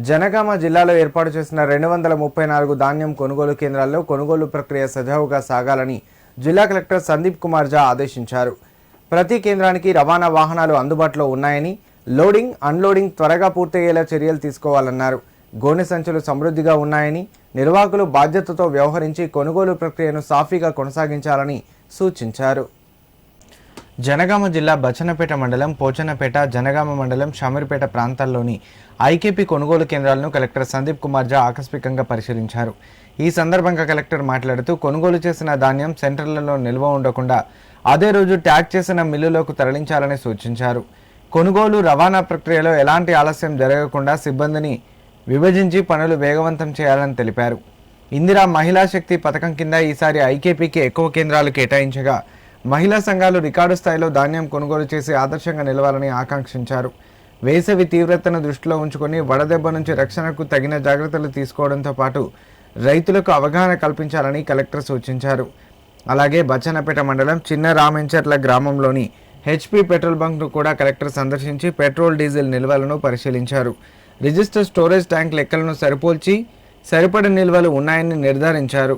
జనగామ జిల్లాలో ఏర్పాటు చేసిన 234 ధాన్యం కొనుగోలు కేంద్రాల్లో కొనుగోలు ప్రక్రియ సజావుగా సాగాలని జిల్లా కలెక్టర్ సందీప్ కుమార్ జా ఆదేశించారు. ప్రతి కేంద్రానికి రవాణా వాహనాలు అందుబాటులో ఉన్నాయని, లోడింగ్, అన్లోడింగ్ త్వరగా పూర్తయ్యేలా చర్యలు తీసుకోవాలన్నారు. గోనె సంచులు సమృద్ధిగా ఉన్నాయని, నిర్వాహకులు బాధ్యతతో వ్యవహరించి కొనుగోలు ప్రక్రియను సాఫీగా కొనసాగించాలని సూచించారు. జనగామ జిల్లా బచ్చన్నపేట మండలం, పోచన్నపేట, జనగామ మండలం, షమీర్పేట ప్రాంతాల్లోని ఐకేపీ కొనుగోలు కేంద్రాలను కలెక్టర్ సందీప్ కుమార్ జా ఆకస్మికంగా పరిశీలించారు. ఈ సందర్భంగా కలెక్టర్ మాట్లాడుతూ కొనుగోలు చేసిన ధాన్యం సెంటర్లలో నిల్వ ఉండకుండా అదే రోజు ట్యాగ్ చేసిన మిల్లులకు తరలించాలని సూచించారు. కొనుగోలు, రవాణా ప్రక్రియలో ఎలాంటి ఆలస్యం జరగకుండా సిబ్బందిని విభజించి పనులు వేగవంతం చేయాలని తెలిపారు. ఇందిరా మహిళా శక్తి పథకం కింద ఈసారి ఐకేపీకి ఎక్కువ కేంద్రాలు కేటాయించగా మహిళా సంఘాలు రికార్డు స్థాయిలో ధాన్యం కొనుగోలు చేసి ఆదర్శంగా నిలవాలని ఆకాంక్షించారు. వేసవి తీవ్రతను దృష్టిలో ఉంచుకొని వడదెబ్బ నుంచి రక్షణకు తగిన జాగ్రత్తలు తీసుకోవడంతో పాటు రైతులకు అవగాహన కల్పించాలని కలెక్టర్ సూచించారు. అలాగే బచ్చన్నపేట మండలం చిన్న రామెంచర్ల గ్రామంలోని హెచ్పీ పెట్రోల్ బంక్ను కూడా కలెక్టర్ సందర్శించి పెట్రోల్, డీజిల్ నిల్వలను పరిశీలించారు. రిజిస్టర్ స్టోరేజ్ ట్యాంక్ లెక్కలను సరిపోల్చి సరిపడ నిల్వలు ఉన్నాయని నిర్ధారించారు.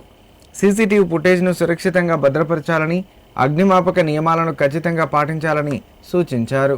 సీసీటీవీ ఫుటేజ్ను సురక్షితంగా భద్రపరచాలని, అగ్నిమాపక నియమాలను ఖచ్చితంగా పాటించాలని సూచించారు.